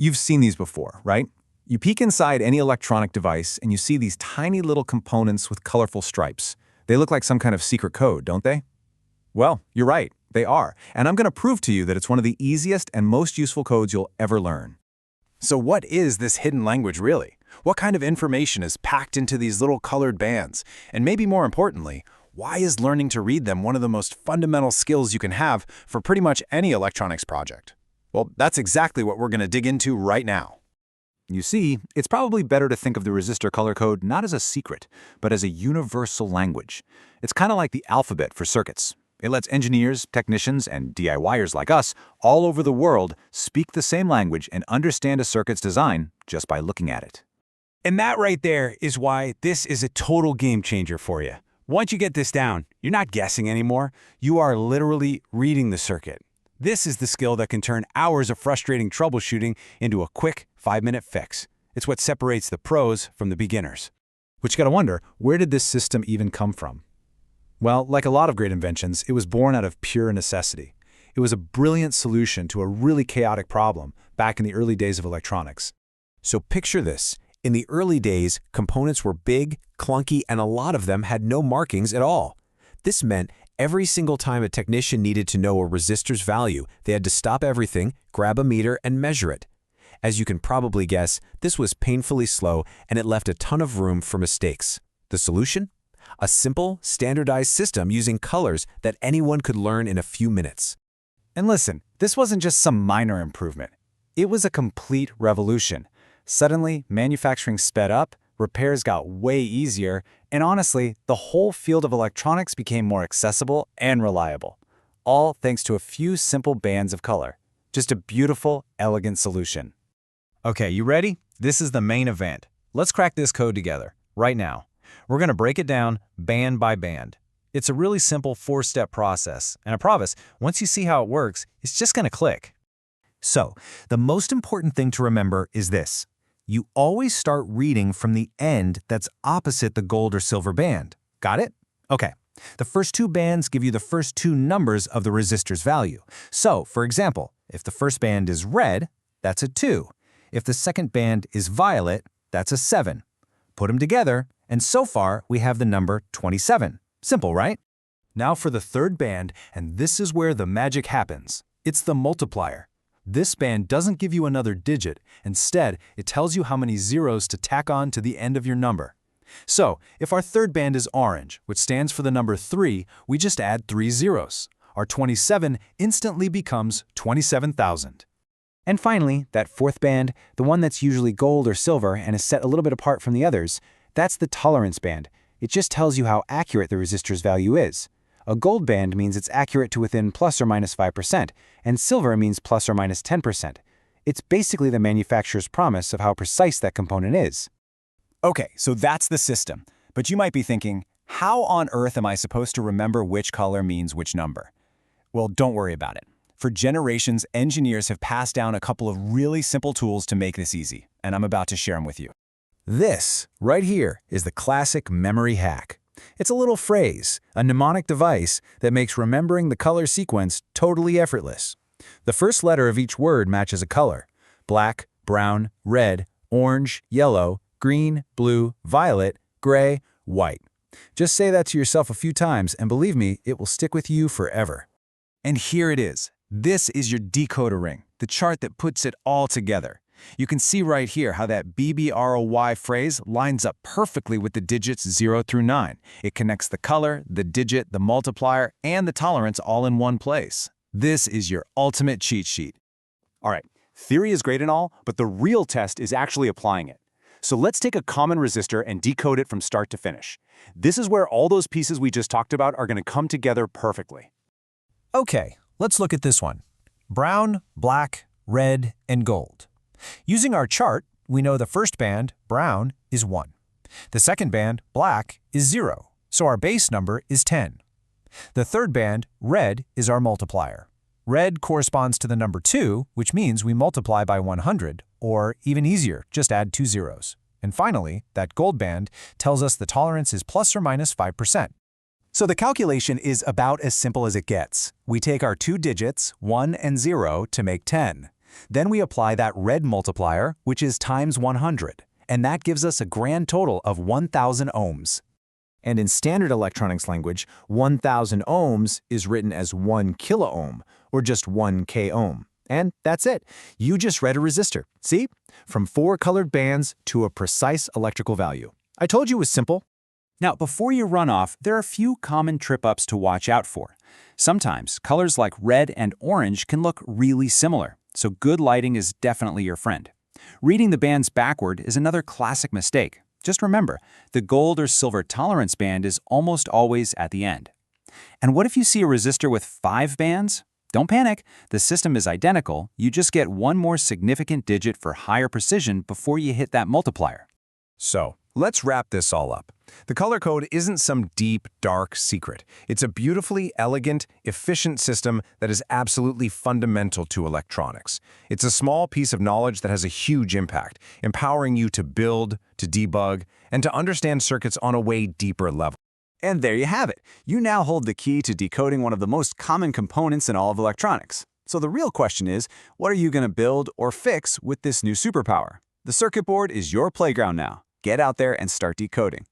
You've seen these before, right? You peek inside any electronic device and you see these tiny little components with colorful stripes. They look like some kind of secret code, don't they? Well, you're right, they are, and I'm going to prove to you that it's one of the easiest and most useful codes you'll ever learn. So what is this hidden language really? What kind of information is packed into these little colored bands? And maybe more importantly, why is learning to read them one of the most fundamental skills you can have for pretty much any electronics project? Well, that's exactly what we're going to dig into right now. You see, it's probably better to think of the resistor color code not as a secret, but as a universal language. It's kind of like the alphabet for circuits. It lets engineers, technicians, and DIYers like us all over the world speak the same language and understand a circuit's design just by looking at it. And that right there is why this is a total game changer for you. Once you get this down, you're not guessing anymore. You are literally reading the circuit. This is the skill that can turn hours of frustrating troubleshooting into a quick 5-minute fix. It's what separates the pros from the beginners. Which you gotta wonder, where did this system even come from? Well, like a lot of great inventions, it was born out of pure necessity. It was a brilliant solution to a really chaotic problem back in the early days of electronics. So picture this. In the early days, components were big, clunky, and a lot of them had no markings at all. This meant every single time a technician needed to know a resistor's value, they had to stop everything, grab a meter, and measure it. As you can probably guess, this was painfully slow and it left a ton of room for mistakes. The solution? A simple, standardized system using colors that anyone could learn in a few minutes. And listen, this wasn't just some minor improvement. It was a complete revolution. Suddenly, manufacturing sped up, repairs got way easier, and honestly, the whole field of electronics became more accessible and reliable. All thanks to a few simple bands of color. Just a beautiful, elegant solution. Okay, you ready? This is the main event. Let's crack this code together, right now. We're going to break it down band by band. It's a really simple 4-step process, and I promise, once you see how it works, it's just going to click. So, the most important thing to remember is this. You always start reading from the end that's opposite the gold or silver band. Got it? Okay. The first 2 bands give you the first 2 numbers of the resistor's value. So, for example, if the first band is red, that's a 2. If the second band is violet, that's a 7. Put them together, and so far we have the number 27. Simple, right? Now for the third band, and this is where the magic happens. It's the multiplier. This band doesn't give you another digit. Instead, it tells you how many zeros to tack on to the end of your number. So, if our third band is orange, which stands for the number 3, we just add 3 zeros. Our 27 instantly becomes 27,000. And finally, that fourth band, the one that's usually gold or silver and is set a little bit apart from the others, that's the tolerance band. It just tells you how accurate the resistor's value is. A gold band means it's accurate to within plus or minus 5%, and silver means plus or minus 10%. It's basically the manufacturer's promise of how precise that component is. Okay, so that's the system. But you might be thinking, how on earth am I supposed to remember which color means which number? Well, don't worry about it. For generations, engineers have passed down a couple of really simple tools to make this easy, and I'm about to share them with you. This, right here, is the classic memory hack. It's a little phrase, a mnemonic device that makes remembering the color sequence totally effortless. The first letter of each word matches a color: black, brown, red, orange, yellow, green, blue, violet, gray, white. Just say that to yourself a few times, and believe me, it will stick with you forever. And here it is. This is your decoder ring, the chart that puts it all together. You can see right here how that BBROY phrase lines up perfectly with the digits 0 through 9. It connects the color, the digit, the multiplier, and the tolerance all in one place. This is your ultimate cheat sheet. All right, theory is great and all, but the real test is actually applying it. So let's take a common resistor and decode it from start to finish. This is where all those pieces we just talked about are going to come together perfectly. Okay, let's look at this one. Brown, black, red, and gold. Using our chart, we know the first band, brown, is 1. The second band, black, is 0, so our base number is 10. The third band, red, is our multiplier. Red corresponds to the number 2, which means we multiply by 100, or even easier, just add 2 zeros. And finally, that gold band tells us the tolerance is plus or minus 5%. So the calculation is about as simple as it gets. We take our 2 digits, 1 and 0, to make 10. Then we apply that red multiplier, which is times 100, and that gives us a grand total of 1,000 ohms. And in standard electronics language, 1,000 ohms is written as 1 kiloohm, or just 1 k ohm. And that's it. You just read a resistor. See? From 4 colored bands to a precise electrical value. I told you it was simple. Now, before you run off, there are a few common trip-ups to watch out for. Sometimes, colors like red and orange can look really similar, so good lighting is definitely your friend. Reading the bands backward is another classic mistake. Just remember, the gold or silver tolerance band is almost always at the end. And what if you see a resistor with 5 bands? Don't panic, the system is identical, you just get one more significant digit for higher precision before you hit that multiplier. So, let's wrap this all up. The color code isn't some deep, dark secret. It's a beautifully elegant, efficient system that is absolutely fundamental to electronics. It's a small piece of knowledge that has a huge impact, empowering you to build, to debug, and to understand circuits on a way deeper level. And there you have it. You now hold the key to decoding one of the most common components in all of electronics. So the real question is, what are you going to build or fix with this new superpower? The circuit board is your playground now. Get out there and start decoding.